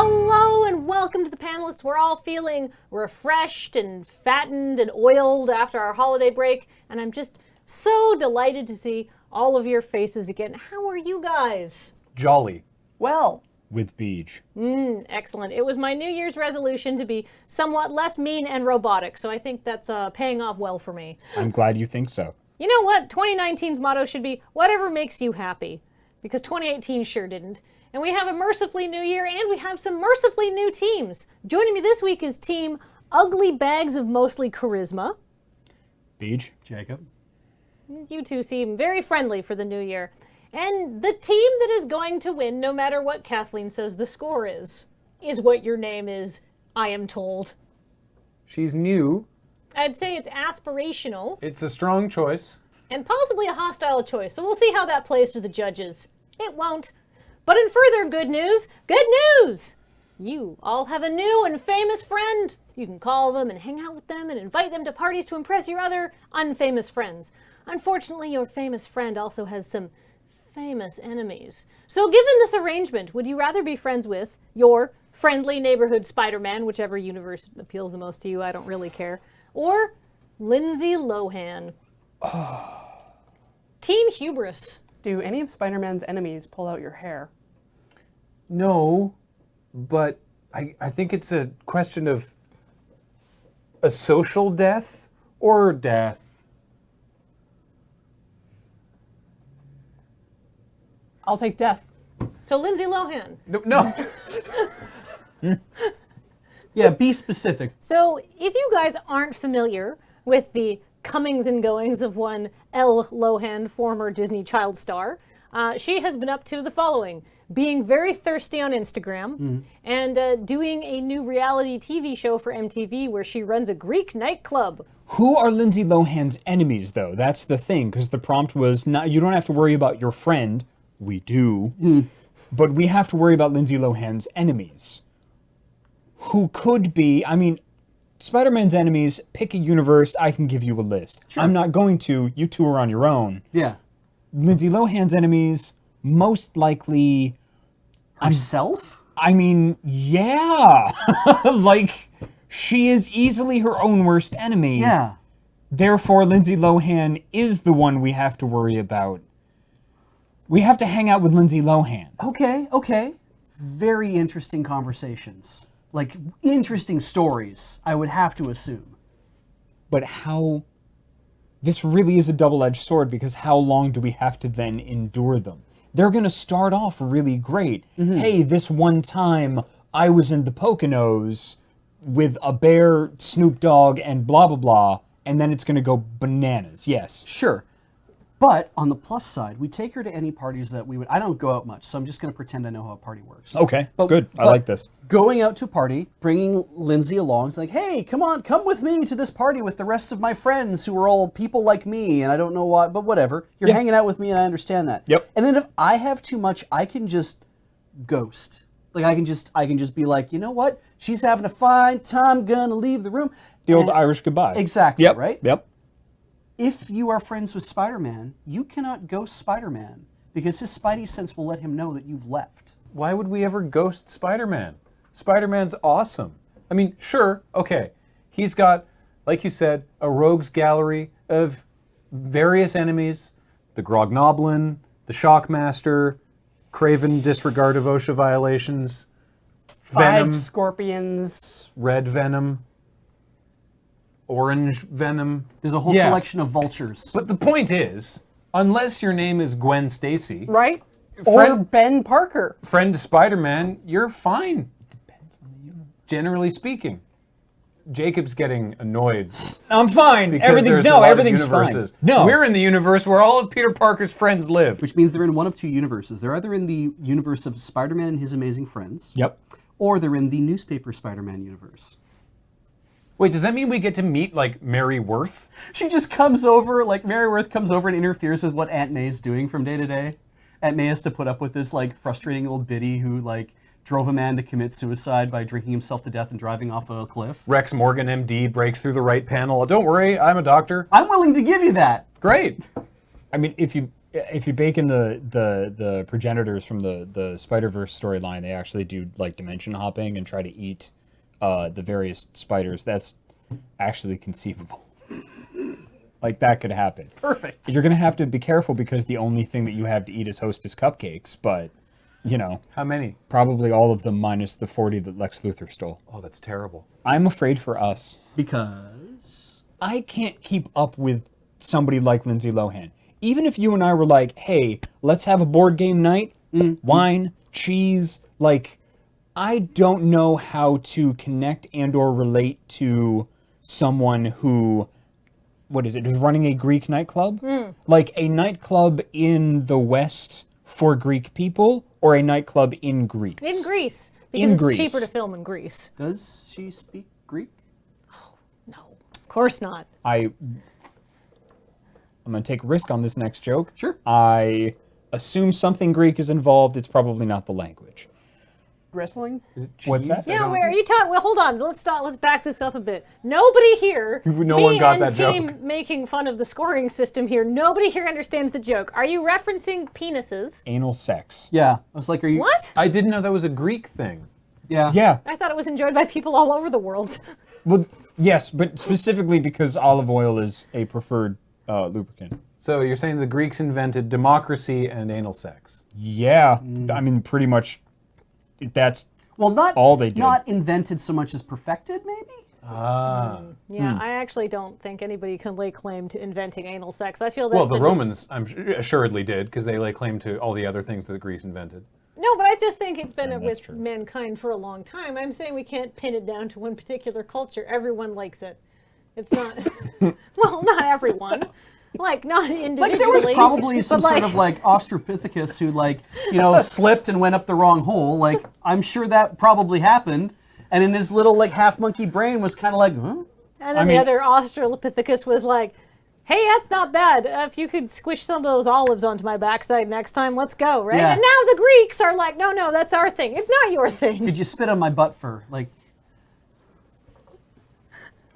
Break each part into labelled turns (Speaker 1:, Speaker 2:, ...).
Speaker 1: Hello and welcome to the Panelists. We're all feeling refreshed and fattened and oiled after our holiday break, and I'm just so delighted to see all of your faces again. How are you guys?
Speaker 2: Jolly.
Speaker 3: Well.
Speaker 2: With Beach.
Speaker 1: Excellent. It was my New Year's resolution to be somewhat less mean and robotic, so I think that's paying off well for me.
Speaker 2: I'm glad you think so.
Speaker 1: You know what? 2019's motto should be, whatever makes you happy, because 2018 sure didn't. And we have a mercifully new year, and we have some mercifully new teams. Joining me this week is Team Ugly Bags of Mostly Charisma.
Speaker 2: Beach.
Speaker 3: Jacob.
Speaker 1: You two seem very friendly for the new year. And the team that is going to win, no matter what Kathleen says the score is what your name is, I am told.
Speaker 4: She's new.
Speaker 1: I'd say it's aspirational.
Speaker 4: It's a strong choice.
Speaker 1: And possibly a hostile choice, so we'll see how that plays to the judges. It won't. But in further good news! You all have a new and famous friend. You can call them and hang out with them and invite them to parties to impress your other unfamous friends. Unfortunately, your famous friend also has some famous enemies. So given this arrangement, would you rather be friends with your friendly neighborhood Spider-Man, whichever universe appeals the most to you, I don't really care, or Lindsay Lohan? Team Hubris.
Speaker 3: Do any of Spider-Man's enemies pull out your hair?
Speaker 4: No, but I think it's a question of a social death or death.
Speaker 3: I'll take death.
Speaker 1: So Lindsay Lohan.
Speaker 4: No.
Speaker 5: Yeah, be specific.
Speaker 1: So if you guys aren't familiar with the comings and goings of one L. Lohan, former Disney child star, she has been up to the following: being very thirsty on Instagram and doing a new reality TV show for MTV where she runs a Greek nightclub.
Speaker 2: Who are Lindsay Lohan's enemies, though? That's the thing, because the prompt was not, you don't have to worry about your friend. We do. But we have to worry about Lindsay Lohan's enemies. Who could be, I mean, Spider-Man's enemies, pick a universe, I can give you a list.
Speaker 5: Sure.
Speaker 2: I'm not going to, you two are on your own.
Speaker 5: Yeah.
Speaker 2: Lindsay Lohan's enemies, most likely...
Speaker 5: Herself?
Speaker 2: I mean, yeah. Like, she is easily her own worst enemy.
Speaker 5: Yeah.
Speaker 2: Therefore, Lindsay Lohan is the one we have to worry about. We have to hang out with Lindsay Lohan.
Speaker 5: Okay. Very interesting conversations. Like, interesting stories, I would have to assume.
Speaker 2: But how... This really is a double-edged sword, because how long do we have to then endure them? They're going to start off really great. Hey, this one time I was in the Poconos with a bear, Snoop Dogg, and blah, blah, blah, and then it's going to go bananas, yes.
Speaker 5: Sure. But on the plus side, we take her to any parties that we would... I don't go out much, so I'm just going to pretend I know how a party works.
Speaker 2: Okay, good. I
Speaker 5: but
Speaker 2: like this.
Speaker 5: Going out to a party, bringing Lindsay along, it's like, hey, come with me to this party with the rest of my friends who are all people like me, and I don't know why, but whatever. You're hanging out with me, and I understand that.
Speaker 2: Yep.
Speaker 5: And then if I have too much, I can just ghost. Like, I can just be like, you know what? She's having a fine time, gonna leave the room.
Speaker 2: The old Irish goodbye.
Speaker 5: Exactly,
Speaker 2: Yep,
Speaker 5: right?
Speaker 2: Yep.
Speaker 5: If you are friends with Spider-Man, you cannot ghost Spider-Man because his Spidey sense will let him know that you've left.
Speaker 4: Why would we ever ghost Spider-Man? Spider-Man's awesome. I mean, sure, okay. He's got, like you said, a rogues gallery of various enemies. The Grognoblin, the Shockmaster, Craven disregard of OSHA violations, Venom,
Speaker 3: 5 scorpions.
Speaker 4: Red Venom, Orange Venom.
Speaker 5: There's a whole collection of vultures.
Speaker 4: But the point is, unless your name is Gwen Stacy,
Speaker 3: Right? Or Ben Parker.
Speaker 4: friend to Spider-Man, you're fine. Depends on the universe. Generally speaking. Jacob's getting annoyed.
Speaker 2: I'm fine.
Speaker 4: Because
Speaker 2: Everything's
Speaker 4: there's a lot of
Speaker 2: everything's fine.
Speaker 4: universes.
Speaker 2: No.
Speaker 4: We're in the universe where all of Peter Parker's friends live.
Speaker 5: Which means they're in one of two universes. They're either in the universe of Spider-Man and his amazing friends,
Speaker 2: Yep.
Speaker 5: or they're in the newspaper Spider-Man universe.
Speaker 4: Wait, does that mean we get to meet, like, Mary Worth?
Speaker 5: She just comes over, like Mary Worth comes over and interferes with what Aunt May's doing from day to day. Aunt May has to put up with this, like, frustrating old biddy who, like, drove a man to commit suicide by drinking himself to death and driving off a cliff.
Speaker 4: Rex Morgan, MD, breaks through the right panel. Don't worry, I'm a doctor.
Speaker 5: I'm willing to give you that.
Speaker 4: Great.
Speaker 2: I mean, if you if you bake in the progenitors from the Spider-Verse storyline, they actually do like dimension hopping and try to eat the various spiders. That's actually conceivable. Like that could happen.
Speaker 5: Perfect.
Speaker 2: You're gonna have to be careful because the only thing that you have to eat is Hostess cupcakes, but you know,
Speaker 4: How many?
Speaker 2: probably all of them minus the 40 that Lex Luthor stole.
Speaker 4: Oh, that's terrible.
Speaker 2: I'm afraid for us.
Speaker 5: Because
Speaker 2: I can't keep up with somebody like Lindsay Lohan. Even if you and I were like, hey, let's have a board game night, wine, cheese, like, I don't know how to connect and or relate to someone who, what is it, who's running a Greek nightclub? Like a nightclub in the West for Greek people or a nightclub in Greece?
Speaker 1: In Greece. Because
Speaker 2: In
Speaker 1: it's
Speaker 2: Greece.
Speaker 1: cheaper to film in Greece.
Speaker 5: does she speak Greek?
Speaker 1: No, of course not.
Speaker 2: I'm going to take a risk on this next joke.
Speaker 5: Sure.
Speaker 2: I assume something Greek is involved. It's probably not the language.
Speaker 3: Wrestling?
Speaker 4: Is it
Speaker 2: What's
Speaker 4: cheese?
Speaker 2: that?
Speaker 4: I
Speaker 1: Yeah,
Speaker 4: don't-
Speaker 1: where are you talking? Well, hold on. Let's stop. Let's back this up a bit. Nobody here,
Speaker 4: No
Speaker 1: me
Speaker 4: one got
Speaker 1: and
Speaker 4: that
Speaker 1: team
Speaker 4: joke.
Speaker 1: making fun of the scoring system here. Nobody here understands the joke. Are you referencing penises?
Speaker 2: Anal sex.
Speaker 5: Yeah. I was like, are you?
Speaker 1: What?
Speaker 4: I didn't know that was a Greek thing.
Speaker 5: Yeah.
Speaker 2: Yeah.
Speaker 1: I thought it was enjoyed by people all over the world.
Speaker 2: Well, yes, but specifically because olive oil is a preferred lubricant.
Speaker 4: So you're saying the Greeks invented democracy and anal sex?
Speaker 2: Yeah. I mean, pretty much that's
Speaker 5: Well, not
Speaker 2: All they did.
Speaker 5: Not invented so much as perfected, maybe.
Speaker 1: Yeah, I actually don't think anybody can lay claim to inventing anal sex. I feel that's
Speaker 4: Well, the
Speaker 1: been
Speaker 4: Romans, assuredly did, because they lay claim to all the other things that Greece invented.
Speaker 1: No, but I just think it's been
Speaker 2: that's
Speaker 1: with
Speaker 2: true.
Speaker 1: mankind for a long time. I'm saying we can't pin it down to one particular culture. Everyone likes it. It's not, well, not everyone. Like, not individually.
Speaker 5: Like there was probably some
Speaker 1: but
Speaker 5: sort of like Australopithecus who like, you know, slipped and went up the wrong hole. Like I'm sure that probably happened. And in his little like half monkey brain was kind of like, huh?
Speaker 1: And then
Speaker 2: I
Speaker 1: the
Speaker 2: mean-
Speaker 1: other Australopithecus was like, hey, that's not bad. If you could squish some of those olives onto my backside next time, let's go, right?
Speaker 5: Yeah.
Speaker 1: And now the Greeks are like, no, that's our thing. It's not your thing.
Speaker 5: Could you spit on my butt fur? Like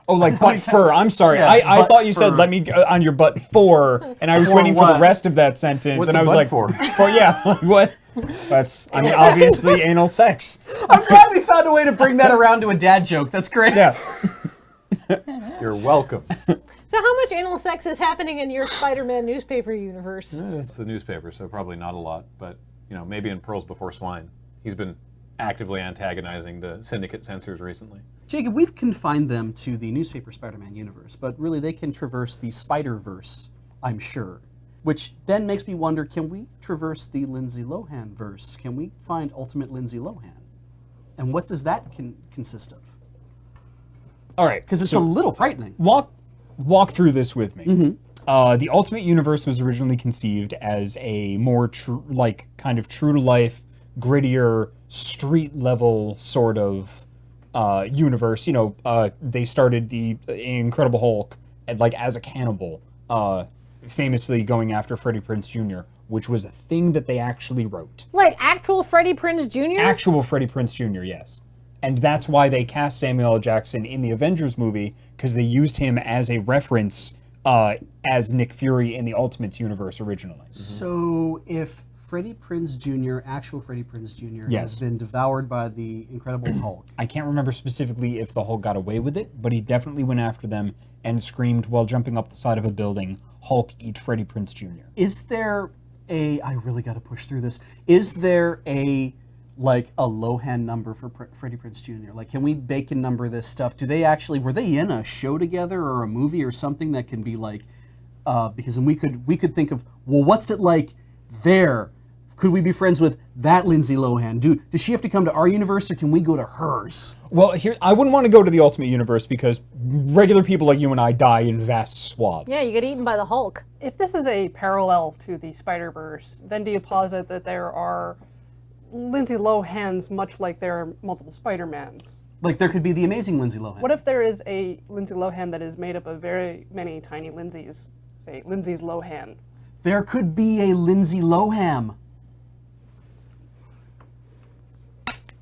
Speaker 2: oh, like butt fur. I'm sorry.
Speaker 5: Yeah,
Speaker 2: I
Speaker 5: butt
Speaker 2: thought you said
Speaker 5: fur.
Speaker 2: let me on your butt for, and I was
Speaker 5: For
Speaker 2: waiting for the
Speaker 5: what?
Speaker 2: rest of that sentence,
Speaker 4: What's
Speaker 2: and
Speaker 4: a
Speaker 2: I was
Speaker 4: butt
Speaker 2: like,
Speaker 4: for?
Speaker 2: yeah, like, what? That's I mean obviously anal sex.
Speaker 5: I'm glad we found a way to bring that around to a dad joke. That's great.
Speaker 2: Yes.
Speaker 4: You're welcome.
Speaker 1: So how much anal sex is happening in your Spider-Man newspaper universe?
Speaker 4: It's the newspaper, so probably not a lot, but you know, maybe in Pearls Before Swine. He's been actively antagonizing the syndicate censors recently.
Speaker 5: Jacob, we've confined them to the newspaper Spider-Man universe, but really they can traverse the Spider-Verse, I'm sure. Which then makes me wonder, can we traverse the Lindsay Lohan verse? Can we find Ultimate Lindsay Lohan? And what does that consist of?
Speaker 2: All right.
Speaker 5: Because it's
Speaker 2: so
Speaker 5: a little frightening.
Speaker 2: walk through this with me. The Ultimate Universe was originally conceived as a more like kind of true to life, grittier, street level sort of universe. You know, they started the Incredible Hulk like as a cannibal, famously going after Freddie Prinze Jr., which was a thing that they actually wrote.
Speaker 1: Like actual Freddie Prinze Jr.?
Speaker 2: Actual Freddie Prinze Jr., yes. And that's why they cast Samuel L. Jackson in the Avengers movie, because they used him as a reference as Nick Fury in the Ultimates universe originally.
Speaker 5: So if Freddie Prinze Jr., actual Freddie Prinze Jr.,
Speaker 2: Yes.
Speaker 5: has been devoured by the Incredible Hulk,
Speaker 2: I can't remember specifically if the Hulk got away with it, but he definitely went after them and screamed while jumping up the side of a building, "Hulk, eat Freddie Prinze Jr."
Speaker 5: is there I really got to push through this. Is there a Lohan number for Freddie Prinze Jr.? Like, can we bacon number this stuff? Were they in a show together or a movie or something that can be like, because then we could think of, well, what's it like there? Could we be friends with that Lindsay Lohan? Does she have to come to our universe or can we go to hers?
Speaker 2: Well, here I wouldn't want to go to the Ultimate Universe because regular people like you and I die in vast swaths.
Speaker 1: Yeah, you get eaten by the Hulk.
Speaker 3: If this is a parallel to the Spider-Verse, then do you posit that there are Lindsay Lohans much like there are multiple Spider-Mans?
Speaker 5: Like, there could be the amazing Lindsay Lohan.
Speaker 3: What if there is a Lindsay Lohan that is made up of very many tiny Lindsays? Say, Lindsay's Lohan.
Speaker 5: There could be a Lindsay Lohan.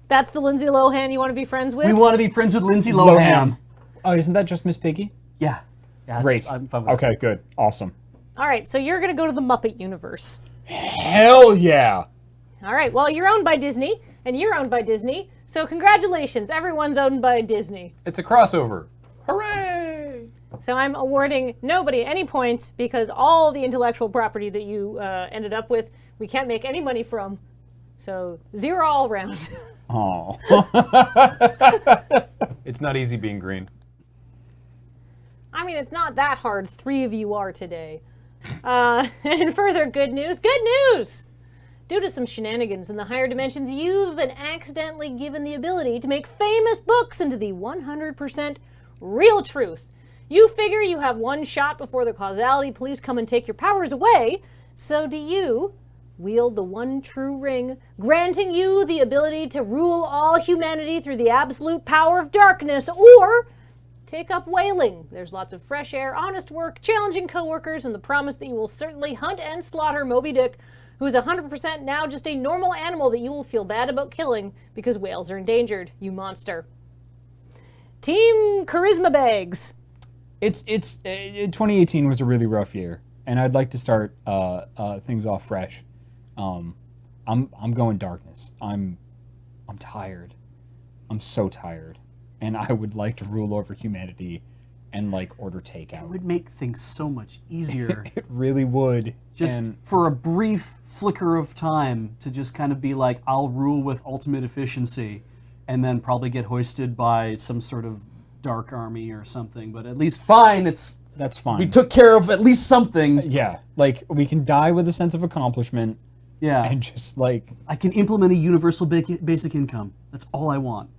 Speaker 1: That's the Lindsay Lohan you want to be friends with?
Speaker 5: We want to be friends with Lindsay Lohan.
Speaker 2: Oh, isn't that just Miss Piggy?
Speaker 5: Yeah. Yeah, that's-
Speaker 2: Great.
Speaker 5: I'm fine with
Speaker 2: Okay, good. Awesome.
Speaker 1: All right, so you're going to go to the Muppet universe.
Speaker 2: Hell yeah!
Speaker 1: All right, well, you're owned by Disney, and you're owned by Disney, so congratulations, everyone's owned by Disney.
Speaker 4: It's a crossover. Hooray!
Speaker 1: So I'm awarding nobody any points because all the intellectual property that you ended up with, we can't make any money from. So 0 all around.
Speaker 2: Oh.
Speaker 4: It's not easy being green.
Speaker 1: I mean, it's not that hard. 3 of you are today. And further good news. Good news! Due to some shenanigans in the higher dimensions, you've been accidentally given the ability to make famous books into the 100% real truth. You figure you have one shot before the causality police come and take your powers away, so do you wield the one true ring, granting you the ability to rule all humanity through the absolute power of darkness, or take up whaling. There's lots of fresh air, honest work, challenging coworkers, and the promise that you will certainly hunt and slaughter Moby Dick, who's 100% now just a normal animal that you will feel bad about killing because whales are endangered, you monster. Team Charisma Bags.
Speaker 2: It's 2018 was a really rough year, and I'd like to start things off fresh. I'm going darkness. I'm tired. I'm so tired, and I would like to rule over humanity and like order takeout.
Speaker 5: It would make things so much easier.
Speaker 2: It really would.
Speaker 5: Just
Speaker 2: And
Speaker 5: for a brief flicker of time to just kind of be like, I'll rule with ultimate efficiency, and then probably get hoisted by some sort of dark army or something. But at least fine,
Speaker 2: that's fine.
Speaker 5: we took care of at least something.
Speaker 2: Yeah, like we can die with a sense of accomplishment
Speaker 5: Yeah,
Speaker 2: and just like
Speaker 5: I can implement a universal basic income. That's all I want.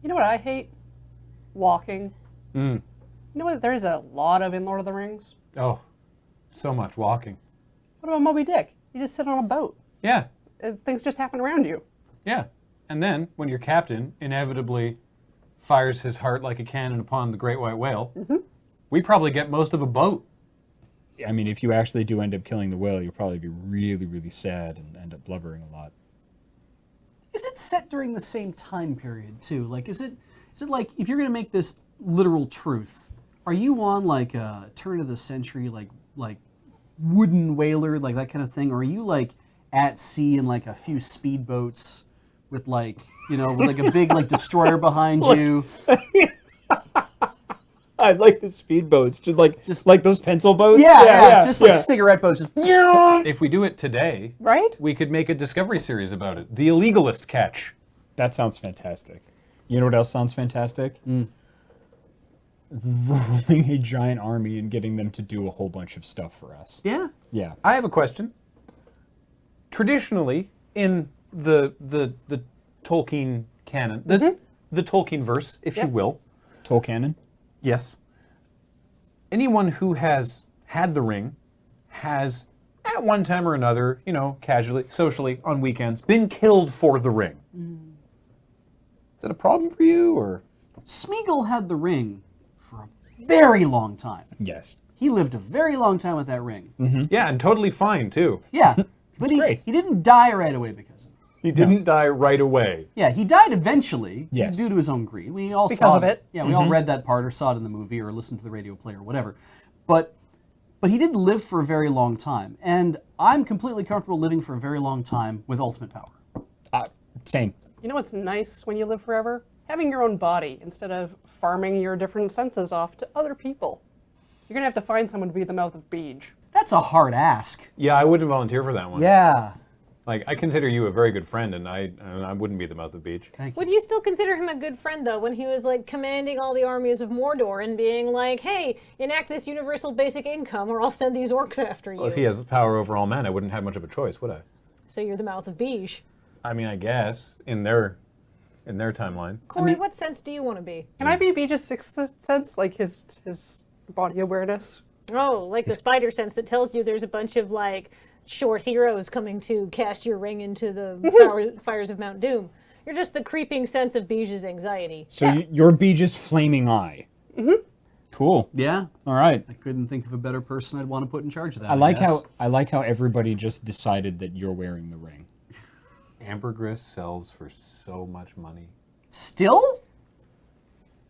Speaker 3: You know what I hate? Walking. You know what there's a lot of in Lord of the Rings?
Speaker 4: Oh, so much walking.
Speaker 3: What about Moby Dick? You just sit on a boat.
Speaker 4: Yeah,
Speaker 3: Things just happen around you.
Speaker 4: yeah. And then, when your captain inevitably fires his heart like a cannon upon the great white whale, we probably get most of a boat.
Speaker 2: I mean, if you actually do end up killing the whale, you'll probably be really, really sad and end up blubbering a lot.
Speaker 5: Is it set during the same time period too? Like, is it like, if you're gonna make this literal truth, are you on like a turn of the century like wooden whaler, like that kind of thing, or are you like at sea in like a few speedboats with like, you know, with like a big like destroyer behind you?
Speaker 2: I like the speedboats, just like those pencil boats.
Speaker 5: Yeah, just like cigarette boats. Just
Speaker 4: If we do it today,
Speaker 3: Right?
Speaker 4: we could make a Discovery series about it. The Illegalist Catch.
Speaker 2: That sounds fantastic. You know what else sounds fantastic? Ruling a giant army and getting them to do a whole bunch of stuff for us.
Speaker 5: yeah.
Speaker 2: Yeah.
Speaker 4: I have a question. Traditionally, in the Tolkien canon, the Tolkien verse, if you will,
Speaker 2: Tolkien.
Speaker 4: yes, anyone who has had the ring has, at one time or another, you know, casually, socially, on weekends, been killed for the ring. Is that a problem for you, or?
Speaker 5: Smeagol had the ring for a very long time.
Speaker 2: Yes.
Speaker 5: He lived a very long time with that ring.
Speaker 4: Yeah, and totally fine, too.
Speaker 5: Yeah, but
Speaker 2: great.
Speaker 5: he didn't die right away because of it.
Speaker 4: He didn't die right away.
Speaker 5: Yeah, he died eventually
Speaker 2: Yes.
Speaker 5: due to his own greed. We all
Speaker 3: Because
Speaker 5: saw
Speaker 3: of it.
Speaker 5: Yeah, we all read that part or saw it in the movie or listened to the radio play or whatever. But he did live for a very long time, and I'm completely comfortable living for a very long time with ultimate power.
Speaker 2: Same.
Speaker 3: You know what's nice when you live forever? Having your own body instead of farming your different senses off to other people. You're gonna have to find someone to be the mouth of Beej.
Speaker 5: That's a hard ask.
Speaker 4: Yeah, I wouldn't volunteer for that one.
Speaker 5: Yeah.
Speaker 4: Like, I consider you a very good friend, and I wouldn't be the mouth of Beach.
Speaker 5: Thank you.
Speaker 1: Would you still consider him a good friend, though, when he was, like, commanding all the armies of Mordor and being like, hey, enact this universal basic income or I'll send these orcs after you?
Speaker 4: Well, if he has power over all men, I wouldn't have much of a choice, would I?
Speaker 1: So you're the mouth of Beej.
Speaker 4: I mean, I guess, in their timeline.
Speaker 1: Corey, what sense do you want to be?
Speaker 3: Can I be Beej's sixth sense, like his body awareness?
Speaker 1: Oh, like the spider sense that tells you there's a bunch of, like, short heroes coming to cast your ring into the fires of Mount Doom. You're just the creeping sense of Beej's anxiety.
Speaker 2: So you're Beej's flaming eye. Cool.
Speaker 5: Yeah.
Speaker 2: All right.
Speaker 5: I couldn't think of a better person I'd want to put in charge of that.
Speaker 2: I like
Speaker 5: guess.
Speaker 2: how everybody just decided that you're wearing the ring.
Speaker 4: Ambergris sells for so much money.
Speaker 5: Still?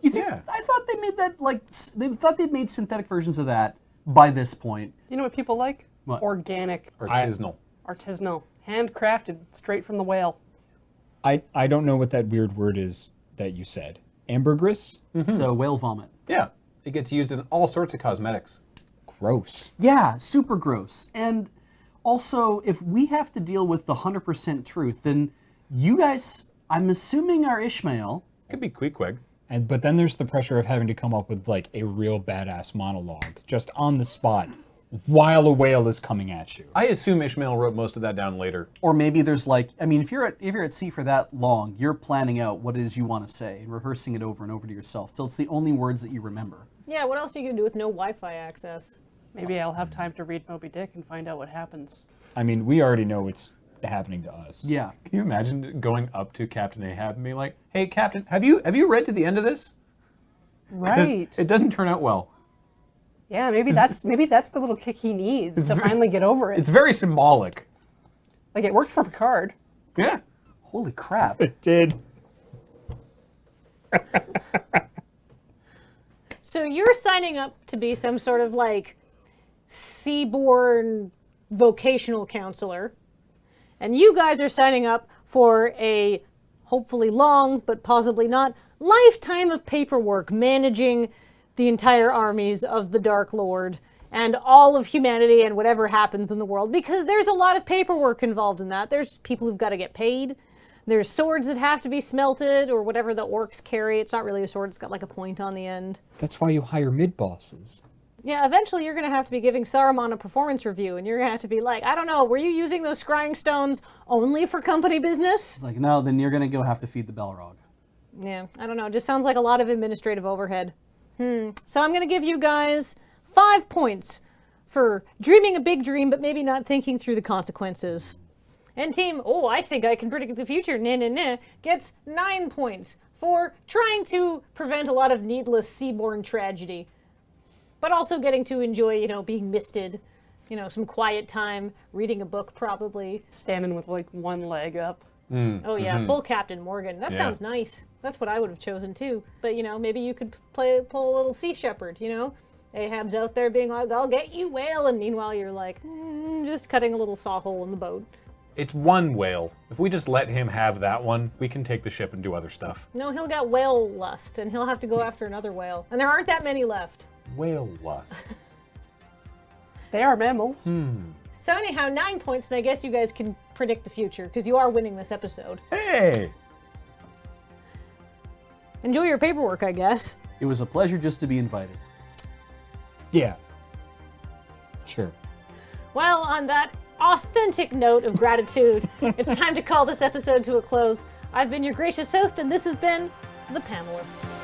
Speaker 5: You think?
Speaker 4: Yeah.
Speaker 5: I thought they made that they thought they made synthetic versions of that by this point.
Speaker 3: You know what people like?
Speaker 5: What?
Speaker 3: Organic,
Speaker 4: Artisanal.
Speaker 3: artisanal, handcrafted, straight from the whale.
Speaker 2: I don't know what that weird word is that you said. Ambergris?
Speaker 5: So whale vomit.
Speaker 4: Yeah. It gets used in all sorts of cosmetics.
Speaker 2: Gross.
Speaker 5: Yeah, super gross. And also, if we have to deal with the 100% truth, then you guys, I'm assuming, are Ishmael.
Speaker 4: Could be Queequeg.
Speaker 2: But then there's the pressure of having to come up with like a real badass monologue just on the spot while a whale is coming at you.
Speaker 4: I assume Ishmael wrote most of that down later.
Speaker 5: Or maybe there's like, I mean, if you're at sea for that long, you're planning out what it is you want to say and rehearsing it over and over to yourself till it's the only words that you remember.
Speaker 1: Yeah, what else are you going to do with no Wi-Fi access?
Speaker 3: Maybe I'll have time to read Moby Dick and find out what happens.
Speaker 2: I mean, we already know what's happening to us.
Speaker 5: Yeah.
Speaker 4: Can you imagine going up to Captain Ahab and being like, "Hey, Captain, have you read to the end of this? 'Cause
Speaker 3: Right.
Speaker 4: It doesn't turn out well.
Speaker 3: Yeah, maybe that's the little kick he needs to finally get over it.
Speaker 4: It's very symbolic.
Speaker 3: Like it worked for Picard.
Speaker 4: Yeah.
Speaker 5: Holy crap.
Speaker 2: It did.
Speaker 1: So you're signing up to be some sort of like seaborne vocational counselor, and you guys are signing up for a hopefully long, but possibly not, lifetime of paperwork managing the entire armies of the Dark Lord and all of humanity and whatever happens in the world, because there's a lot of paperwork involved in that. There's people who've got to get paid. There's swords that have to be smelted, or whatever the orcs carry. It's not really a sword, it's got like a point on the end.
Speaker 2: That's why you hire mid-bosses.
Speaker 1: Yeah, eventually you're going to have to be giving Saruman a performance review, and you're going to have to be like, I don't know, were you using those scrying stones only for company business?
Speaker 5: It's like, no, then you're going to go have to feed the Balrog.
Speaker 1: Yeah, I don't know. It just sounds like a lot of administrative overhead. So I'm going to give you guys 5 points for dreaming a big dream, but maybe not thinking through the consequences. And team, oh, I think I can predict the future, gets 9 points for trying to prevent a lot of needless seaborne tragedy, but also getting to enjoy, being misted, some quiet time, reading a book probably.
Speaker 3: Standing with like one leg up.
Speaker 1: Oh yeah, full Captain Morgan. That sounds nice. That's what I would have chosen too. But maybe you could pull a little sea shepherd. Ahab's out there being like, "I'll get you, whale," and meanwhile you're like, just cutting a little saw hole in the boat.
Speaker 4: It's one whale. If we just let him have that one, we can take the ship and do other stuff.
Speaker 1: No, he'll get whale lust, and he'll have to go after another whale, and there aren't that many left.
Speaker 4: Whale lust.
Speaker 3: They are mammals.
Speaker 1: So anyhow, 9 points, and I guess you guys can predict the future because you are winning this episode.
Speaker 4: Hey!
Speaker 1: Enjoy your paperwork, I guess.
Speaker 5: It was a pleasure just to be invited.
Speaker 2: Yeah. Sure.
Speaker 1: Well, on that authentic note of gratitude, it's time to call this episode to a close. I've been your gracious host, and this has been The Panalysts.